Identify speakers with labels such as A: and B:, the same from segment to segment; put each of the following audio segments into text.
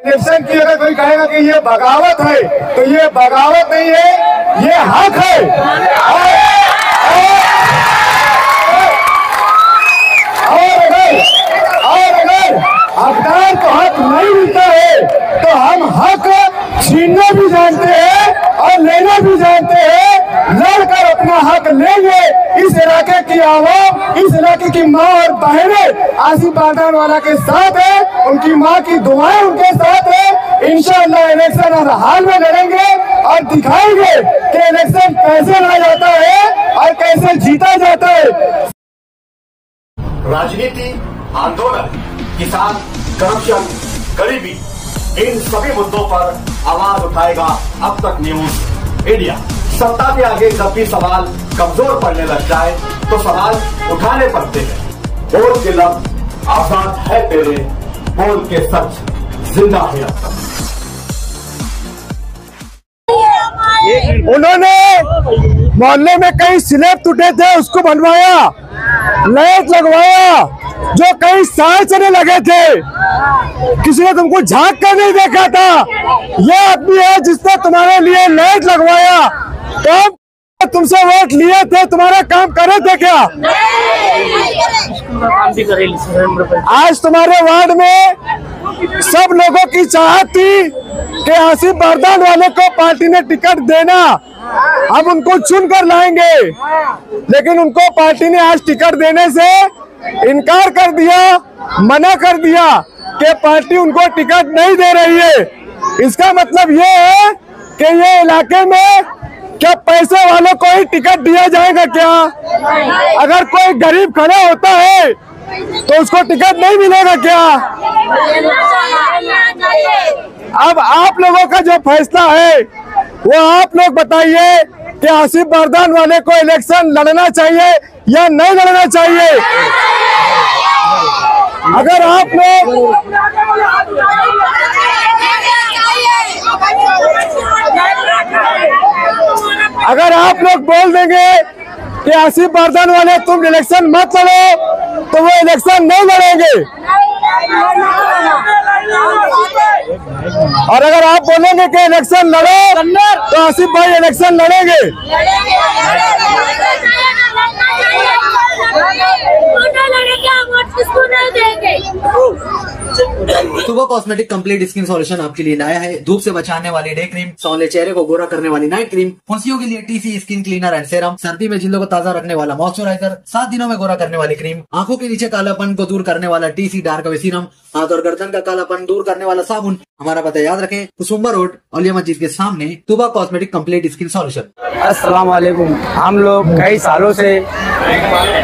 A: Election की अगर कोई कहेगा कि ये बगावत है तो ये बगावत नहीं है, ये हक है। और अगर हकदार को हक नहीं मिलता है तो हम हक छीनना भी जानते हैं और लेना भी जानते हैं। लड़कर अपना हक लेंगे। इस इलाके की आवाम, इस इलाके की माँ और बहनें आसिफ बारदानवाला के साथ है, उनकी माँ की दुआएं उनके साथ है। इंशाअल्लाह इलेक्शन हर हाल में लड़ेंगे और दिखाएंगे कि इलेक्शन कैसे लड़ा जाता है और कैसे जीता जाता है।
B: राजनीति, आंदोलन, किसान, करप्शन, गरीबी, इन सभी मुद्दों पर आवाज उठाएगा अब तक न्यूज इंडिया। सत्ता के आगे जब भी सवाल कमजोर पड़ने लग जाए तो सवाल उठाने पड़ते हैं। बोल के लफ्ज आजाद है तेरे, बोल के सच जिंदा है अब तक।
A: उन्होंने मोहल्ले में कई स्लैब टूटे थे, उसको बनवाया, लाइट लगवाया, जो कई साल चलने लगे थे। किसी ने तुमको झांक कर नहीं देखा था। ये आदमी है जिसने तुम्हारे लिए लाइट लगवाया। तो तुमसे वोट लिए थे, तुम्हारा काम करे थे क्या? आज तुम्हारे वार्ड में सब लोगों की चाहत थी कि आसिफ बारदानवाले को पार्टी ने टिकट देना, हम उनको चुन कर लाएंगे, लेकिन उनको पार्टी ने आज टिकट देने से इनकार कर दिया, मना कर दिया कि पार्टी उनको टिकट नहीं दे रही है। इसका मतलब ये है कि ये इलाके में क्या पैसे वालों को ही टिकट दिया जाएगा क्या? अगर कोई गरीब खड़ा होता है तो उसको टिकट नहीं मिलेगा क्या? अब आप लोगों का जो फैसला है वो आप लोग बताइए कि आसिफ बारदानवाले को इलेक्शन लड़ना चाहिए या नहीं लड़ना चाहिए। अगर आप लोग बोल देंगे कि आसिफ बारदानवाले तुम इलेक्शन मत लड़ो तो वो इलेक्शन नहीं लड़ेंगे। और अगर आप बोलेंगे कि इलेक्शन लड़ो तो आसिफ भाई इलेक्शन लड़ेंगे।
C: सुबह कॉस्मेटिक कंप्लीट स्किन सॉल्यूशन आपके लिए लाया है धूप से बचाने वाली डे क्रीम, सौंले चेहरे को गोरा करने वाली नाइट क्रीम, फुंसियों के लिए TC skin cleaner and serum, सर्दी में जिल्दों को ताजा रखने वाला मॉइस्चराइजर, 7 दिनों में गोरा करने वाली क्रीम, आंखों के नीचे कालापन को दूर करने वाला टीसी डार्क वे सीरम, हाथ और गर्दन का कालापन दूर करने वाला साबुन। हमारा पता याद रखें, कुसुम्बा रोड, औलिया मस्जिद के सामने, तुबा कॉस्मेटिक कंप्लीट स्किन सॉल्यूशन।
D: अस्सलाम वालेकुम। हम लोग कई सालों से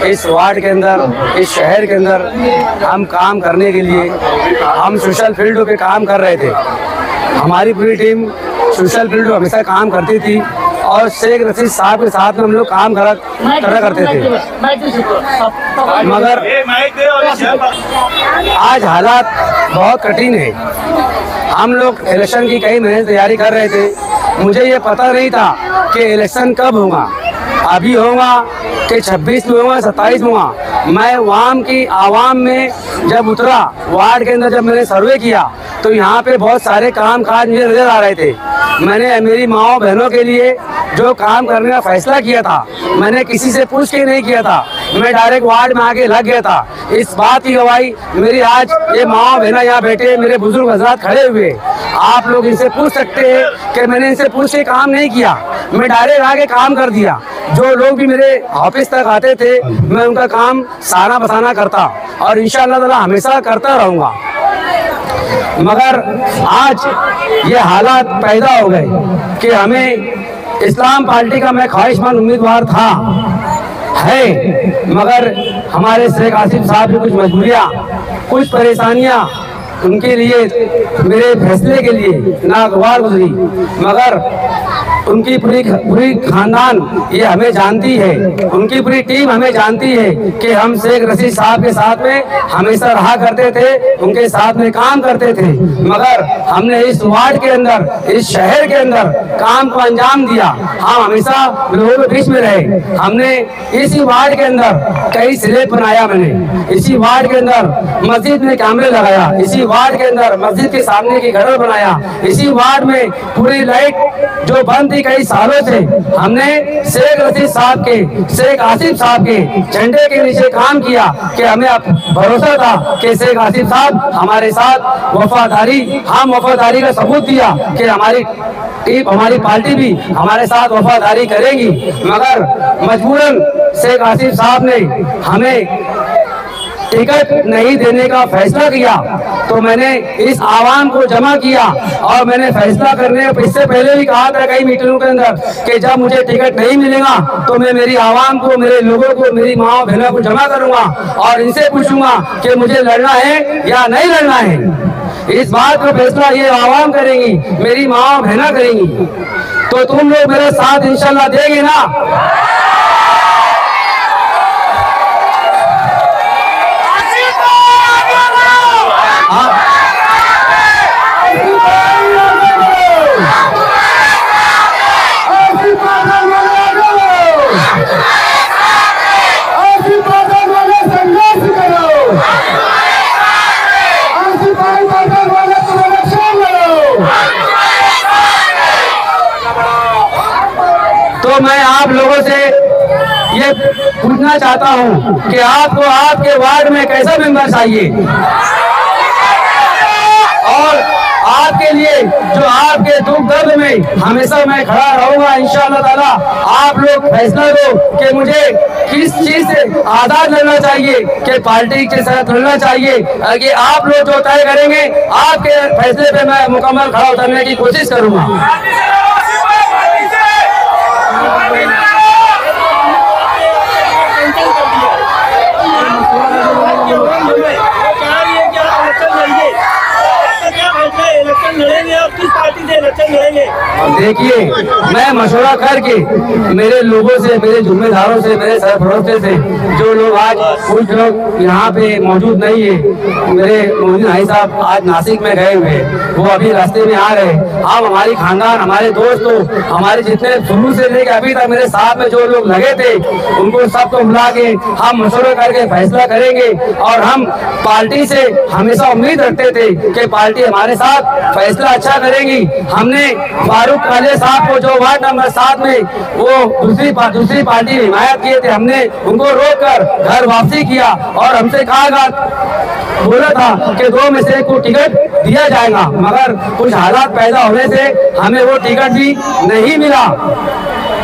D: इस वार्ड के अंदर, इस शहर के अंदर हम काम करने के लिए हम सोशल फील्ड पे काम कर रहे थे। हमारी पूरी टीम सोशल फील्ड पे हमेशा काम करती थी और शेख रशीद साहब के साथ में हम लोग काम करा करते थे। मगर आज हालात बहुत कठिन है। हम लोग इलेक्शन की कई महीने तैयारी कर रहे थे। मुझे ये पता नहीं था कि इलेक्शन कब होगा, अभी होगा कि 26 में होगा, 27 में होगा। मैं वाम की आवाम में जब उतरा, वार्ड के अंदर जब मैंने सर्वे किया तो यहाँ पे बहुत सारे काम काज मुझे नजर आ रहे थे। मैंने मेरी माओ बहनों के लिए जो काम करने का फैसला किया था, मैंने किसी से पूछ के नहीं किया था, मैं डायरेक्ट वार्ड में आके लग गया था। इस बात की गवाही मेरी आज ये माओ बहना यहाँ बैठे, मेरे बुजुर्ग हजरात खड़े हुए, आप लोग इनसे पूछ सकते हैं कि मैंने इनसे पूछ के काम नहीं किया, मैं डायरेक्ट आके काम कर दिया। जो लोग भी मेरे ऑफिस तक आते थे मैं उनका काम सारा बसाना करता और इंशाअल्लाह ताला हमेशा करता रहूँगा। मगर आज ये हालात पैदा हो गए कि हमें इस्लाम पार्टी का मैं ख्वाहिशमंद उम्मीदवार था है, मगर हमारे शेख आसिफ साहब की कुछ मजबूरियाँ, कुछ परेशानियाँ उनके लिए मेरे फैसले के लिए नागवार गुजरी। मगर उनकी पूरी खानदान ये हमें जानती है, उनकी पूरी टीम हमें जानती है कि हम शेख रशीद साहब के साथ में हमेशा रहा करते थे, उनके साथ में काम करते थे। मगर हमने इस वार्ड के अंदर, इस शहर के अंदर काम को अंजाम दिया। हम हमेशा लोगों के बीच में रहे। हमने इसी वार्ड के अंदर कई स्लैब बनाया, मैंने इसी वार्ड के अंदर मस्जिद में कैमरे लगाया, इसी वार्ड के अंदर मस्जिद के सामने की घर बनाया, इसी वार्ड में पूरी लाइट जो बंद थी कई सालों से हमने शेख रशीद साहब के, शेख आसिफ साहब के झंडे के नीचे काम किया कि हमें भरोसा था कि शेख आसिफ साहब हमारे साथ वफादारी, हम वफादारी का सबूत दिया कि हमारी टीम, हमारी पार्टी भी हमारे साथ वफादारी करेगी। मगर मजबूरन शेख आसिफ साहब ने हमें टिकट नहीं देने का फैसला किया। तो मैंने इस आवाम को जमा किया और मैंने फैसला करने इससे पहले भी कहा था कई मीटिंगों के अंदर कि जब मुझे टिकट नहीं मिलेगा तो मैं मेरी आवाम को, मेरे लोगों को, मेरी माँ बहनों को जमा करूंगा और इनसे पूछूंगा कि मुझे लड़ना है या नहीं लड़ना है। इस बात का फैसला ये आवाम करेंगी, मेरी माँ बहना करेंगी। तो तुम लोग मेरे साथ इंशाल्लाह देंगे ना? तो मैं आप लोगों से ये पूछना चाहता हूँ कि आपको आपके वार्ड में कैसा मेंबर चाहिए, और आपके लिए जो आपके दुख दर्द में हमेशा मैं खड़ा रहूंगा इंशाअल्लाह ताला। आप लोग फैसला दो कि मुझे किस चीज से आजाद लड़ना चाहिए, कि पार्टी के साथ लड़ना चाहिए। कि आप लोग जो तय करेंगे आपके फैसले पे मैं मुकम्मल खड़ा उतरने की कोशिश करूंगा। देखिए, मैं मशवरा करके मेरे लोगों से, मेरे जिम्मेदारों से, मेरे सरपरस्तों से, जो लोग आज कुछ लोग यहाँ पे मौजूद नहीं है, मेरे मोहसिन भाई साहब आज नासिक में गए हुए, वो अभी रास्ते में आ रहे। हम हमारी खानदान, हमारे दोस्तों, हमारे जितने शुरू से लेकर अभी तक मेरे साथ में जो लोग लगे थे, उनको सबको बुला के हम मशवरा करके फैसला करेंगे। और हम पार्टी से हमेशा उम्मीद रखते थे कि पार्टी हमारे साथ फैसला अच्छा करेगी। हमने फारूक काले साहब को जो वार्ड नंबर 7 में वो दूसरी पार्टी हिमायत किए थे, हमने उनको रोककर घर वापसी किया और हमसे कहा बोला था कि 2 में से को टिकट दिया जाएगा। मगर कुछ हालात पैदा होने से हमें वो टिकट भी नहीं मिला।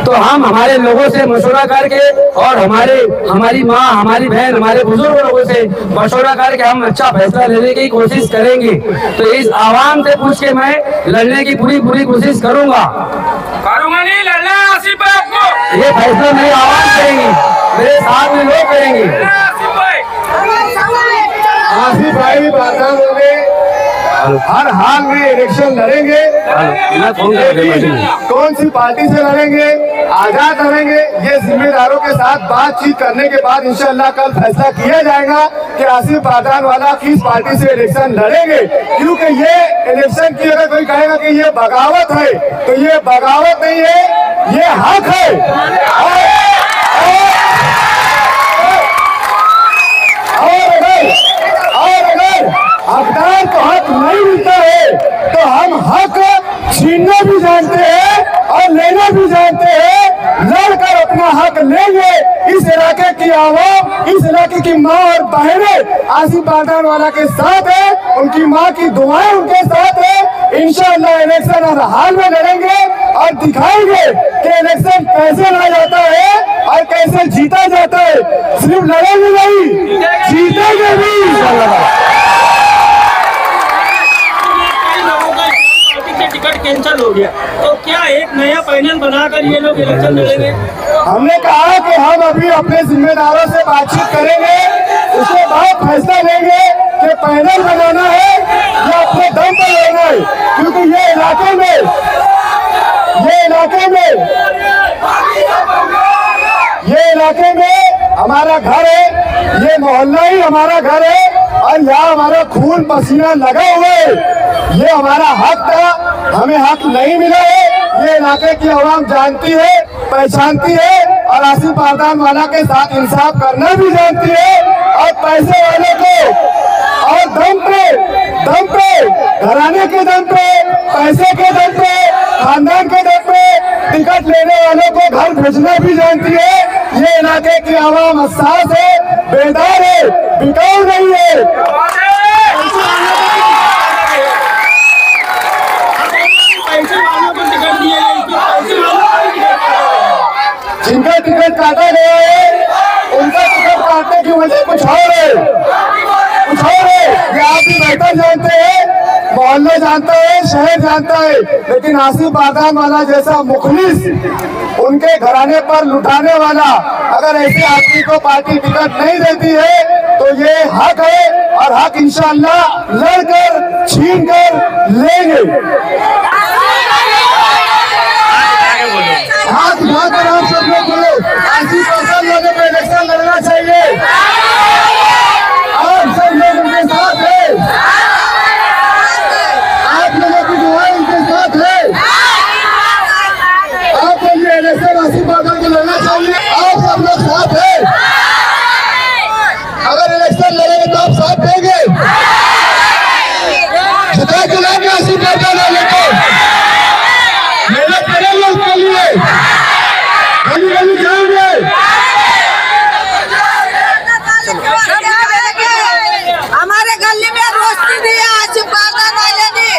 D: तो हम हमारे लोगों से मशवरा करके और हमारी माँ, हमारी बहन, हमारे बुजुर्ग लोगों से मशवरा करके हम अच्छा फैसला लेने की कोशिश करेंगे। तो इस आवाम से पूछ के मैं लड़ने की पूरी कोशिश करूंगा।
E: नहीं लड़ना आसिफ भाई आपको,
D: ये फैसला मेरी आवाम करेंगी, मेरे साथ में लोग करेंगे।
A: आसिफ भाई बारदान होंगे, हर हाल में इलेक्शन लड़ेंगे। कौन सी पार्टी से लड़ेंगे, आजाद लड़ेंगे, ये जिम्मेदारों के साथ बातचीत करने के बाद इंशाअल्लाह कल फैसला किया जाएगा कि आसिफ बारदान वाला किस पार्टी से इलेक्शन लड़ेंगे। क्योंकि ये इलेक्शन की अगर कोई कहेगा कि ये बगावत है, तो ये बगावत नहीं है, ये हक है। और अगर हकदार को हक नहीं मिलता है तो हम हक छीनना भी जानते हैं और लेना भी जानते हैं। लड़कर अपना हक लेंगे। इस इलाके की आवाम, इस इलाके की माँ और बहनें आसिफ बारदान वाला के साथ है, उनकी माँ की दुआएं उनके साथ है। इंशाअल्लाह इलेक्शन हर हाल में लड़ेंगे और दिखाएंगे कि इलेक्शन कैसे लड़ा जाता है और कैसे जीता जाता है। सिर्फ लड़ेंगे नहीं, जीतेंगे भी इंशाअल्लाह।
E: टिकट कैंसिल हो गया तो क्या एक नया पैनल बनाकर ये लोग इलेक्शन लड़ेंगे?
A: हमने कहा कि हम अभी अपने जिम्मेदारों से बातचीत करेंगे, उसके बाद फैसला लेंगे कि पैनल बनाना है या अपने दम पर लड़ना है। क्योंकि ये इलाके में हमारा घर है, ये मोहल्ला ही हमारा घर है और यहाँ हमारा खून पसीना लगा हुआ है। ये हमारा हक था, हमें हक नहीं मिला है। ये इलाके की आवाम जानती है, पहचानती है और आसिफ बारदान वाला के साथ इंसाफ करना भी जानती है। और पैसे वाले को और दम पे घराने के दम पे, पैसे के दम पे, खानदान के दम पे टिकट लेने वालों को घर भेजना भी जानती है। ये इलाके की आवाम हसास है, बेदार है, बिकाऊ नहीं है।
E: पैसे वालों को टिकट दिए
A: जिनका टिकट काटा गया है उनका टिकट काटने की वजह कुछ और है, कुछ और है। ये आप भी बेहतर जानते हैं, मोहल्ला जानता है, शहर जानता है। लेकिन आसिफ बारदान वाला जैसा मुखलिस, उनके घराने पर लुटाने वाला अगर ऐसे आदमी को पार्टी टिकट नहीं देती है तो ये हक है और हक इंशाअल्लाह लड़कर छीन कर लेंगे। हाथ उठाकर आप सब लोग बोलो, आसिफ बारदान वाले को इलेक्शन लड़ना चाहिए। आप सब लोग उनके साथ है, आप लोगों की दुआ उनके साथ है। आप बोलिए इलेक्शन आसिफ बारदान को लड़ना चाहिए। आप सब लोग साथ है, अगर इलेक्शन लड़ेंगे तो आप साथ देंगे, जिता के लाएंगे आसिफ बारदान वाले को, मेहनत करेंगे उसके लिए, गली गली जाएंगे।
F: हमारे गली में रोशनी नहीं है, आसिफ बारदान वाले ने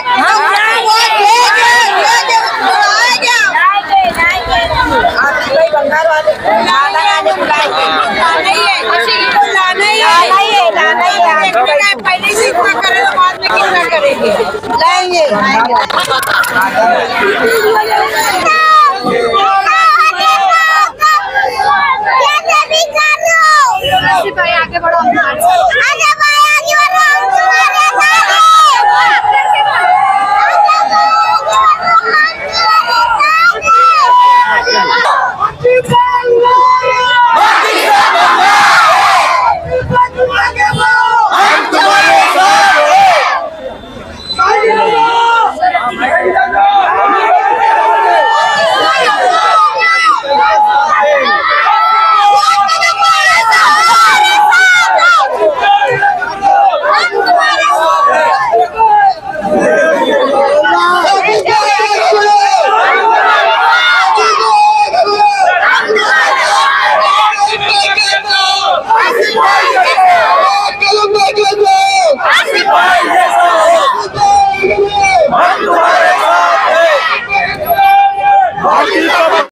F: बंगाल वाले पहले से इतना करे तो बाद में कितना करेंगे, लाएंगे। आगे बढ़ो।